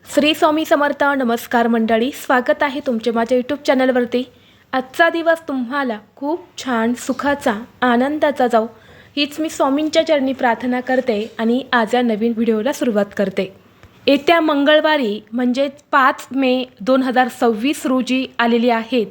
श्री स्वामी समर्थ. नमस्कार मंडळी, स्वागत आहे तुमचे माझ्या यूट्यूब चॅनलवरती. आजचा दिवस तुम्हाला खूप छान सुखाचा आनंदाचा जाऊ हीच मी स्वामींच्या चरणी प्रार्थना करते आणि आज या नवीन व्हिडिओला सुरुवात करते. येत्या मंगळवारी म्हणजेच 5 मे 2026 रोजी आलेली आहेत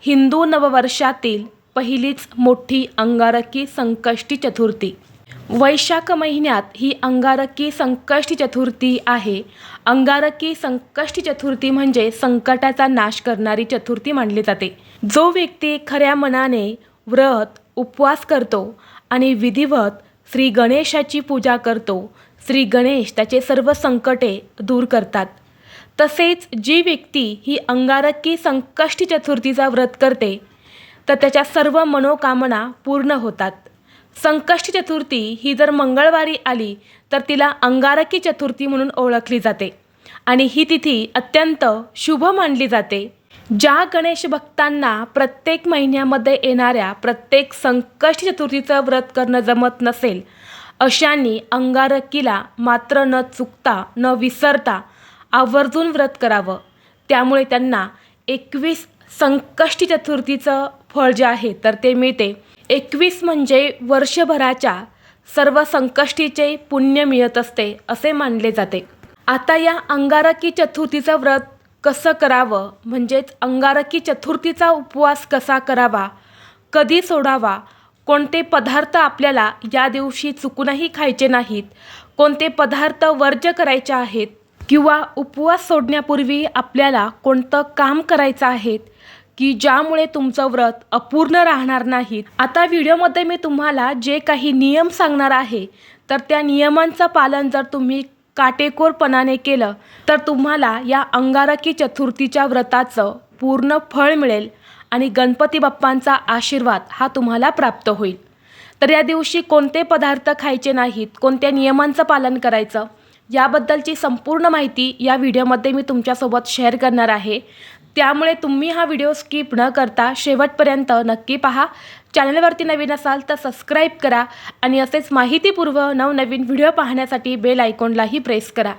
हिंदू नववर्षातील पहिलीच मोठी अंगारकी संकष्टी चतुर्थी. वैशाख महिन्यात ही अंगारकी संकष्टी चतुर्थी आहे. अंगारकी संकष्टी चतुर्थी म्हणजे संकटाचा नाश करणारी चतुर्थी मानली जाते. जो व्यक्ती खऱ्या मनाने व्रत उपवास करतो आणि विधिवत श्री गणेशाची पूजा करतो, श्री गणेश त्याचे सर्व संकटे दूर करतात. तसेच जी व्यक्ती ही अंगारकी संकष्टी चतुर्थीचा व्रत करते तर त्याच्या सर्व मनोकामना पूर्ण होतात. संकष्टी चतुर्थी ही जर मंगळवारी आली तर तिला अंगारकी चतुर्थी म्हणून ओळखली जाते आणि ही तिथी अत्यंत शुभ मानली जाते. ज्या गणेश भक्तांना प्रत्येक महिन्यामध्ये येणाऱ्या प्रत्येक संकष्टी चतुर्थीचं व्रत करणं जमत नसेल अशांनी अंगारकीला मात्र न चुकता न विसरता आवर्जून व्रत करावं. त्यामुळे त्यांना 21 संकष्टी चतुर्थीचं फळ जे आहे तर ते मिळते. 21 म्हणजे वर्षभराच्या सर्व संकष्टीचे पुण्य मिळत असते असे मानले जाते. आता या अंगारकी चतुर्थीचं व्रत कसं करावं, म्हणजेच अंगारकी चतुर्थीचा उपवास कसा करावा, कधी सोडावा, कोणते पदार्थ आपल्याला या दिवशी चुकूनही खायचे नाहीत, कोणते पदार्थ वर्ज्य करायचे आहेत किंवा उपवास सोडण्यापूर्वी आपल्याला कोणतं काम करायचं आहे की ज्यामुळे तुमचं व्रत अपूर्ण राहणार नाहीत. आता व्हिडिओमध्ये मी तुम्हाला जे काही नियम सांगणार आहे तर त्या नियमांचं पालन जर तुम्ही काटेकोरपणाने केलं तर तुम्हाला या अंगारकी चतुर्थीच्या व्रताचं पूर्ण फळ मिळेल आणि गणपती बाप्पांचा आशीर्वाद हा तुम्हाला प्राप्त होईल. तर या दिवशी कोणते पदार्थ खायचे नाहीत, कोणत्या नियमांचं पालन करायचं याबद्दलची संपूर्ण माहिती या व्हिडिओमध्ये मी तुमच्यासोबत शेअर करणार आहे. त्यामुळे तुम्ही हा व्हिडिओ स्किप न करता शेवटपर्यंत नक्की पहा. चॅनलवरती नवीन असाल तर सबस्क्राईब करा आणि असेच माहितीपूर्व नवनवीन व्हिडिओ पाहण्यासाठी बेल आयकॉनलाही प्रेस करा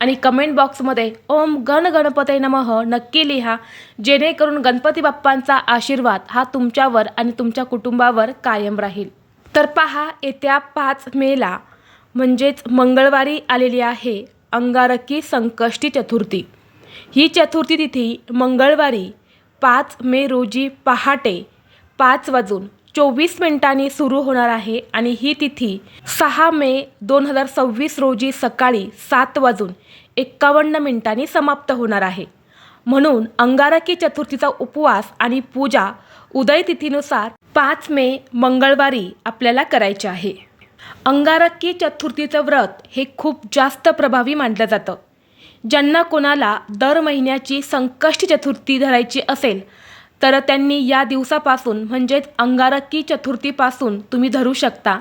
आणि कमेंट बॉक्समध्ये ओम गण गणपते नमः नक्की लिहा, जेणेकरून गणपती बाप्पांचा आशीर्वाद हा तुमच्यावर आणि तुमच्या कुटुंबावर कायम राहील. तर पहा, येत्या 5 मेला म्हणजेच मंगळवारी आलेली आहे अंगारकी संकष्टी चतुर्थी. ही चतुर्थी तिथी मंगळवारी 5 मे रोजी पहाटे 5:24 सुरू होणार आहे आणि ही तिथी 6 मे 2026 रोजी सकाळी 7:51 समाप्त होणार आहे. म्हणून अंगारकी चतुर्थीचा उपवास आणि पूजा उदय तिथीनुसार 5 मे मंगळवारी आपल्याला करायचे आहे. अंगारकी चतुर्थीचं व्रत हे खूप जास्त प्रभावी मानलं जातं. ज्यांना कोणाला दर महिन्याची संकष्टी चतुर्थी धरायची असेल तर त्यांनी या दिवसापासून म्हणजेच अंगारकी चतुर्थीपासून तुम्ही धरू शकता.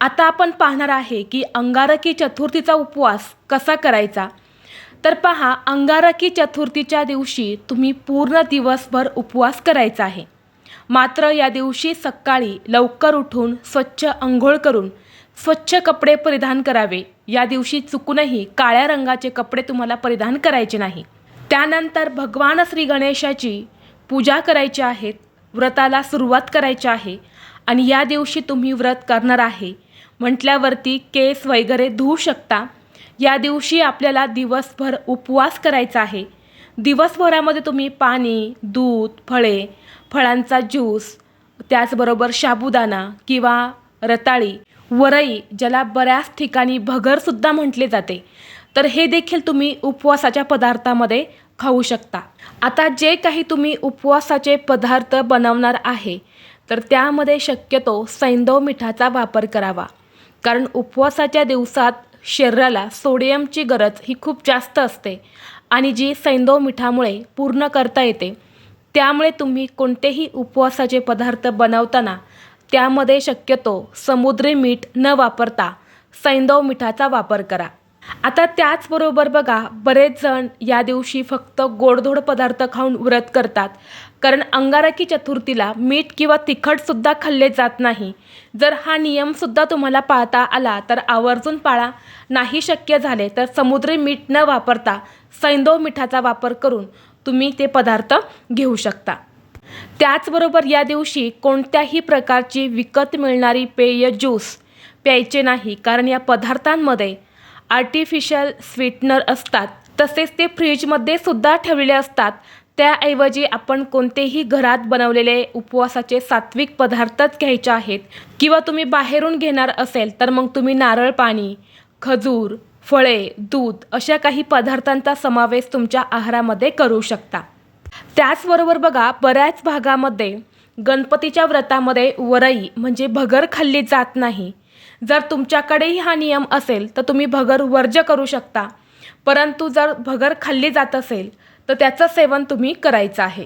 आता आपण पाहणार आहे की अंगारकी चतुर्थीचा उपवास कसा करायचा. तर पहा, अंगारकी चतुर्थीच्या दिवशी तुम्ही पूर्ण दिवसभर उपवास करायचा आहे. मात्र या दिवशी सकाळी लवकर उठून स्वच्छ अंघोळ करून स्वच्छ कपडे परिधान करावे. या दिवशी चुकूनही काळ्या रंगाचे कपडे तुम्हाला परिधान करायचे नाही. त्यानंतर भगवान श्री गणेशाची पूजा करायची आहे, व्रताला सुरुवात करायची आहे आणि या दिवशी तुम्ही व्रत करणार आहे म्हटल्यावरती केस वगैरे धुवू शकता. या दिवशी आपल्याला दिवसभर उपवास करायचा आहे. दिवसभरामध्ये तुम्ही पाणी, दूध, फळे, फळांचा ज्यूस, त्याचबरोबर साबुदाणा किंवा रताळी, वरई ज्याला बऱ्याच ठिकाणी भगरसुद्धा म्हटले जाते, तर हे देखील तुम्ही उपवासाच्या पदार्थामध्ये खाऊ शकता. आता जे काही तुम्ही उपवासाचे पदार्थ बनवणार आहे तर त्यामध्ये शक्यतो सैंधव मिठाचा वापर करावा, कारण उपवासाच्या दिवसात शरीराला सोडियमची गरज ही खूप जास्त असते आणि जी सैंधव मिठामुळे पूर्ण करता येते. त्यामुळे तुम्ही कोणतेही उपवासाचे पदार्थ बनवताना त्यामध्ये शक्यतो समुद्री मीठ न वापरता सैंधव मिठाचा वापर करा. आता त्याचबरोबर बघा, बरेच जण या दिवशी फक्त गोडधोड पदार्थ खाऊन व्रत करतात, कारण अंगारकी चतुर्थीला मीठ किंवा तिखटसुद्धा खाल्ले जात नाही. जर हा नियमसुद्धा तुम्हाला पाळता आला तर आवर्जून पाळा. नाही शक्य झाले तर समुद्री मीठ न वापरता सैंधव मिठाचा वापर करून तुम्ही ते पदार्थ घेऊ शकता. त्याचबरोबर या दिवशी कोणत्याही प्रकारची विकत मिळणारी पेय ज्यूस प्यायचे नाही, कारण या पदार्थांमध्ये आर्टिफिशियल स्वीटनर असतात. तसेच ते फ्रीजमध्ये सुद्धा ठेवलेले असतात. त्याऐवजी आपण कोणतेही घरात बनवलेले उपवासाचे सात्विक पदार्थच घ्यायचे आहेत. किंवा तुम्ही बाहेरून घेणार असेल तर मग तुम्ही नारळ पाणी, खजूर, फळे, दूध अशा काही पदार्थांचा समावेश तुमच्या आहारामध्ये करू शकता. त्याचबरोबर बघा, बऱ्याच भागामध्ये गणपतीच्या व्रतामध्ये वरई म्हणजे भगर खाल्ली जात नाही. जर तुमच्याकडेही हा नियम असेल तर तुम्ही भगर वर्ज्य करू शकता. परंतु जर भगर खाल्ली जात असेल तर त्याचं सेवन तुम्ही करायचं आहे.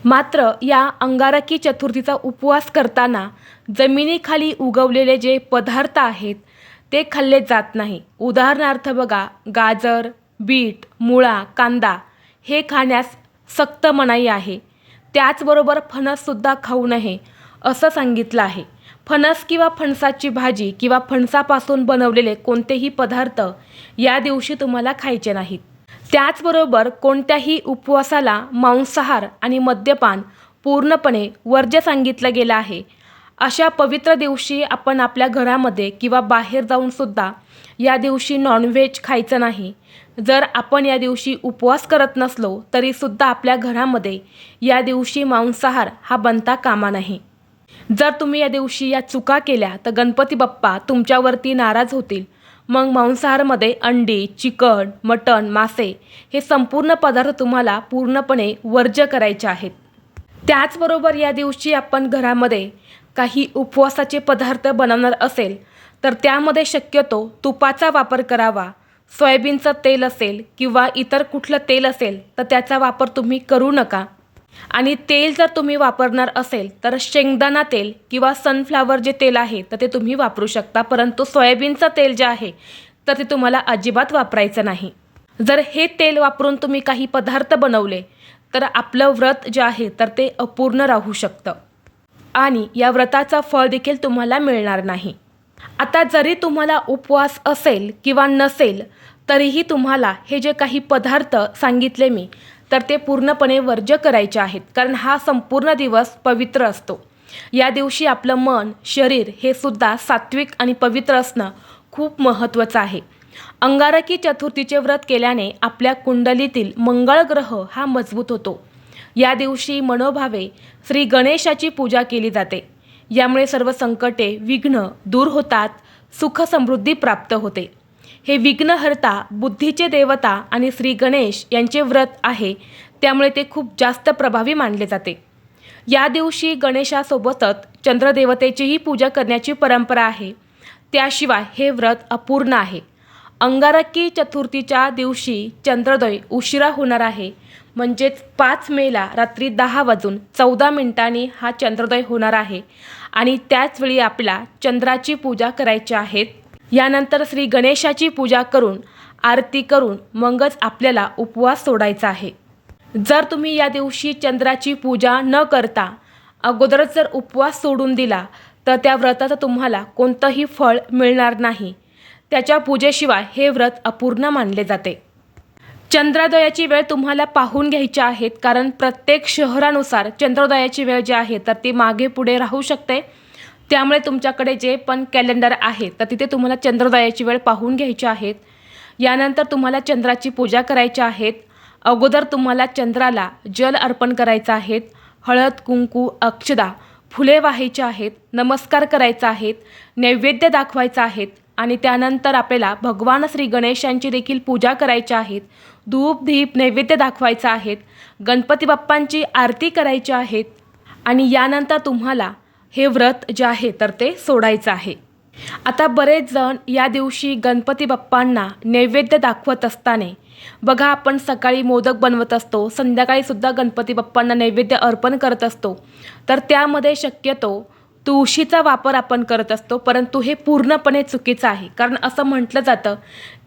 मात्र या अंगारकी चतुर्थीचा उपवास करताना जमिनीखाली उगवलेले जे पदार्थ आहेत ते खाल्ले जात नाही. उदाहरणार्थ बघा, गाजर, बीट, मुळा, कांदा हे खाण्यास सक्त मनाई आहे. त्याचबरोबर फणससुद्धा खाऊ नये असं सांगितलं आहे. फणस किंवा फणसाची भाजी किंवा फणसापासून बनवलेले कोणतेही पदार्थ या दिवशी तुम्हाला खायचे नाहीत. त्याचबरोबर कोणत्याही उपवासाला मांसाहार आणि मद्यपान पूर्णपणे वर्ज्य सांगितलं गेलं आहे. अशा पवित्र दिवशी आपण आपल्या घरामध्ये किंवा बाहेर जाऊनसुद्धा या दिवशी नॉनव्हेज खायचं नाही. जर आपण या दिवशी उपवास करत नसलो तरीसुद्धा आपल्या घरामध्ये या दिवशी मांसाहार हा बनता कामा नये. जर तुम्ही या दिवशी या चुका केल्या तर गणपती बाप्पा तुमच्यावरती नाराज होतील. मग मांसाहारमध्ये अंडी, चिकन, मटण, मासे हे संपूर्ण पदार्थ तुम्हाला पूर्णपणे वर्ज्य करायचे आहेत. त्याचबरोबर या दिवशी आपण घरामध्ये काही उपवासाचे पदार्थ बनवणार असेल तर त्यामध्ये शक्यतो तुपाचा वापर करावा. सोयाबीनचं तेल असेल किंवा इतर कुठलं तेल असेल तर त्याचा वापर तुम्ही करू नका. आणि तेल जर तुम्ही वापरणार असेल तर शेंगदाणा तेल किंवा सनफ्लावर जे तेल आहे तर ते तुम्ही वापरू शकता. परंतु सोयाबीनचं तेल जे आहे तर ते तुम्हाला अजिबात वापरायचं नाही. जर हे तेल वापरून तुम्ही काही पदार्थ बनवले तर आपलं व्रत जे आहे तर ते अपूर्ण राहू शकतं आणि या व्रताचं फळ देखील तुम्हाला मिळणार नाही. आता जरी तुम्हाला उपवास असेल किंवा नसेल तरीही तुम्हाला हे जे काही पदार्थ सांगितले मी तर ते पूर्णपणे वर्ज्य करायचे आहेत. कारण हा संपूर्ण दिवस पवित्र असतो. या दिवशी आपलं मन, शरीर हे सुद्धा सात्विक आणि पवित्र असणं खूप महत्त्वाचं आहे. अंगारकी चतुर्थीचे व्रत केल्याने आपल्या कुंडलीतील मंगळ ग्रह हा मजबूत होतो. या दिवशी मनोभावे श्री गणेशाची पूजा केली जाते. यामुळे सर्व संकटे, विघ्न दूर होतात, सुख समृद्धी प्राप्त होते. हे विघ्नहर्ता, बुद्धीचे देवता आणि श्री गणेश यांचे व्रत आहे. त्यामुळे ते खूप जास्त प्रभावी मानले जाते. या दिवशी गणेशासोबतच चंद्रदेवतेचीही पूजा करण्याची परंपरा आहे. त्याशिवाय हे व्रत अपूर्ण आहे. अंगारकी चतुर्थीच्या दिवशी चंद्रोदय उशिरा होणार आहे. म्हणजेच 5 मेला रात्री 10:14 हा चंद्रोदय होणार आहे आणि त्याचवेळी आपल्याला चंद्राची पूजा करायची आहे. यानंतर श्री गणेशाची पूजा करून आरती करून मगच आपल्याला उपवास सोडायचा आहे. जर तुम्ही या दिवशी चंद्राची पूजा न करता अगोदरच जर उपवास सोडून दिला तर त्या व्रताचं तुम्हाला कोणतंही फळ मिळणार नाही. त्याच्या पूजेशिवाय हे व्रत अपूर्ण मानले जाते. चंद्रोदयाची वेळ तुम्हाला पाहून घ्यायची आहे, कारण प्रत्येक शहरानुसार चंद्रोदयाची वेळ जी आहे तर ती मागे पुढे राहू शकते. त्यामुळे तुमच्याकडे जे पण कॅलेंडर आहे तर तिथे तुम्हाला चंद्रोदयाची वेळ पाहून घ्यायची आहे. यानंतर तुम्हाला चंद्राची पूजा करायची आहे. अगोदर तुम्हाला चंद्राला जल अर्पण करायचं आहे. हळद, कुंकू, अक्षदा, फुले वाहायची आहेत, नमस्कार करायचा आहेत, नैवेद्य दाखवायचा आहेत आणि त्यानंतर आपल्याला भगवान श्री गणेशांची देखील पूजा करायची आहे. धूप, दीप, नैवेद्य दाखवायचा आहेत, गणपती बाप्पांची आरती करायची आहेत आणि यानंतर तुम्हाला हे व्रत जे आहे तर ते सोडायचं आहे. आता बरेच जण या दिवशी गणपती बाप्पांना नैवेद्य दाखवत असताना बघा, आपण सकाळी मोदक बनवत असतो, संध्याकाळीसुद्धा गणपती बाप्पांना नैवेद्य अर्पण करत असतो. तर त्यामध्ये शक्यतो तुळशीचा वापर आपण करत असतो, परंतु हे पूर्णपणे चुकीचं आहे. कारण असं म्हटलं जातं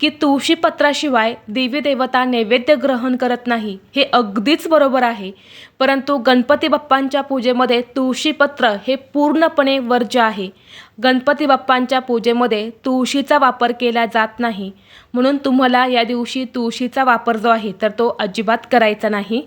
की तुळशीपत्राशिवाय देवी देवता नैवेद्य ग्रहण करत नाही. हे अगदीच बरोबर आहे, परंतु गणपती बाप्पांच्या पूजेमध्ये तुळशीपत्र हे पूर्णपणे वर्ज्य आहे. गणपती बाप्पांच्या पूजेमध्ये तुळशीचा वापर केला जात नाही. म्हणून तुम्हाला या दिवशी तुळशीचा वापर जो आहे तर तो अजिबात करायचा नाही.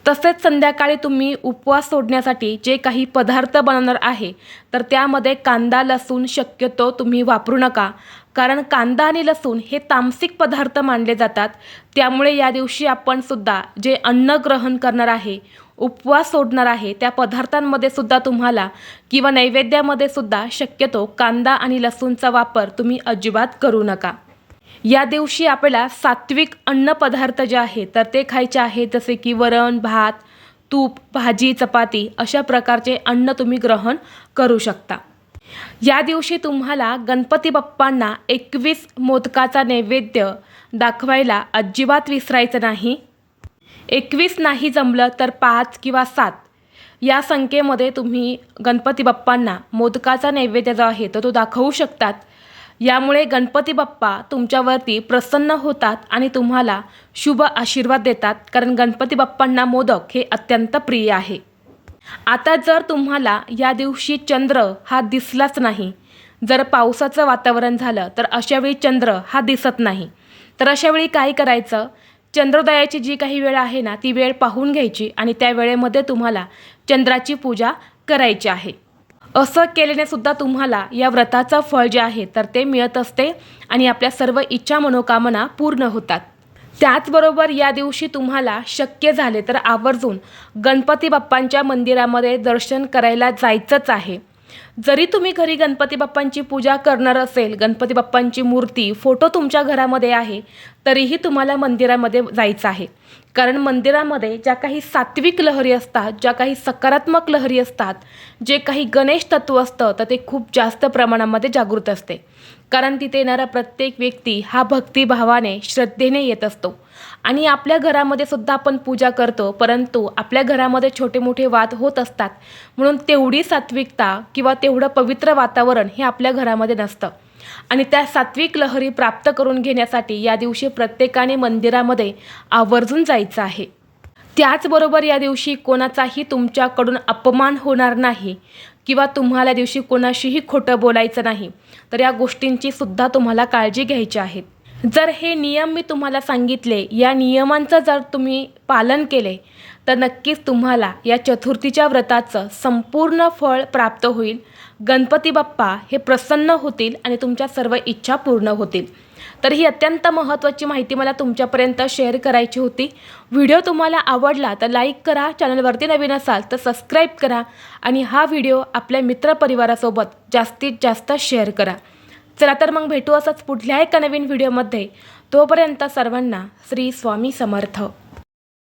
तसेच संध्याकाळी तुम्ही उपवास सोडण्यासाठी जे काही पदार्थ बनवणार आहे तर त्यामध्ये कांदा लसूण शक्यतो तुम्ही वापरू नका. कारण कांदा आणि लसूण हे तामसिक पदार्थ मानले जातात. त्यामुळे या दिवशी आपण सुद्धा जे अन्न ग्रहण करणार आहे, उपवास सोडणार आहे, त्या पदार्थांमध्ये सुद्धा तुम्हाला किंवा नैवेद्यामध्ये सुद्धा शक्यतो कांदा आणि लसूणचा वापर तुम्ही अजिबात करू नका. या दिवशी आपल्याला सात्विक अन्नपदार्थ जे आहे तर ते खायचे आहे, जसे की वरण भात, तूप, भाजी, चपाती अशा प्रकारचे अन्न तुम्ही ग्रहण करू शकता. या दिवशी तुम्हाला गणपती बाप्पांना 21 मोदकाचा नैवेद्य दाखवायला अजिबात विसरायचं नाही. 21 नाही जमलं तर 5 किंवा 7 या संख्येमध्ये तुम्ही गणपती बाप्पांना मोदकाचा नैवेद्य जो आहे तो दाखवू शकतात. यामुळे गणपती बाप्पा तुमच्यावरती प्रसन्न होतात आणि तुम्हाला शुभ आशीर्वाद देतात. कारण गणपती बाप्पांना मोदक हे अत्यंत प्रिय आहे. आता जर तुम्हाला या दिवशी चंद्र हा दिसलाच नाही, जर पावसाचं वातावरण झालं तर अशावेळी चंद्र हा दिसत नाही, तर अशावेळी काय करायचं, चंद्रोदयाची जी काही वेळ आहे ना ती वेळ पाहून घ्यायची आणि त्या वेळेमध्ये तुम्हाला चंद्राची पूजा करायची आहे. असं केल्याने सुद्धा तुम्हाला या व्रताचं फळ जे आहे तर ते मिळत असते आणि आपल्या सर्व इच्छा मनोकामना पूर्ण होतात. त्याचबरोबर या दिवशी तुम्हाला शक्य झाले तर आवर्जून गणपती बाप्पांच्या मंदिरामध्ये दर्शन करायला जायचंच आहे. जरी तुम्ही घरी गणपती बाप्पांची पूजा करणार असेल, गणपती बाप्पांची मूर्ती, फोटो तुमच्या घरामध्ये आहे, तरीही तुम्हाला मंदिरामध्ये जायचं आहे. कारण मंदिरामध्ये ज्या काही सात्विक लहरी असतात, ज्या काही सकारात्मक लहरी असतात, जे काही गणेश तत्व असतं तर ते खूप जास्त प्रमाणामध्ये जागृत असते. कारण तिथे येणारा प्रत्येक व्यक्ती हा भक्तिभावाने श्रद्धेने येत असतो. आणि आपल्या घरामध्ये सुद्धा आपण पूजा करतो, परंतु आपल्या घरामध्ये छोटे मोठे वाद होत असतात. म्हणून तेवढी सात्विकता किंवा तेवढं पवित्र वातावरण हे आपल्या घरामध्ये नसतं. आणि त्या सात्विक लहरी प्राप्त करून घेण्यासाठी या दिवशी प्रत्येकाने मंदिरामध्ये आवर्जून जायचं आहे. त्याचबरोबर या दिवशी कोणाचाही तुमच्याकडून अपमान होणार नाही किंवा तुम्हाला दिवशी कोणाशीही खोटं बोलायचं नाही. तर या गोष्टींची सुद्धा तुम्हाला काळजी घ्यायची आहे. जर हे नियम मी तुम्हाला सांगितले, या नियमांचं जर तुम्ही पालन केले तर नक्कीच तुम्हाला या चतुर्थीच्या व्रताचं संपूर्ण फळ प्राप्त होईल. गणपती बाप्पा हे प्रसन्न होतील आणि तुमच्या सर्व इच्छा पूर्ण होतील. तर ही अत्यंत महत्त्वाची माहिती मला तुमच्यापर्यंत शेअर करायची होती. व्हिडिओ तुम्हाला आवडला तर लाईक करा, चॅनलवरती नवीन असाल तर सबस्क्राईब करा आणि हा व्हिडिओ आपल्या मित्रपरिवारासोबत जास्तीत जास्त शेअर करा. चला तर मग भेटू असंच पुढल्या एका नवीन व्हिडिओमध्ये. तोपर्यंत सर्वांना श्री स्वामी समर्थ.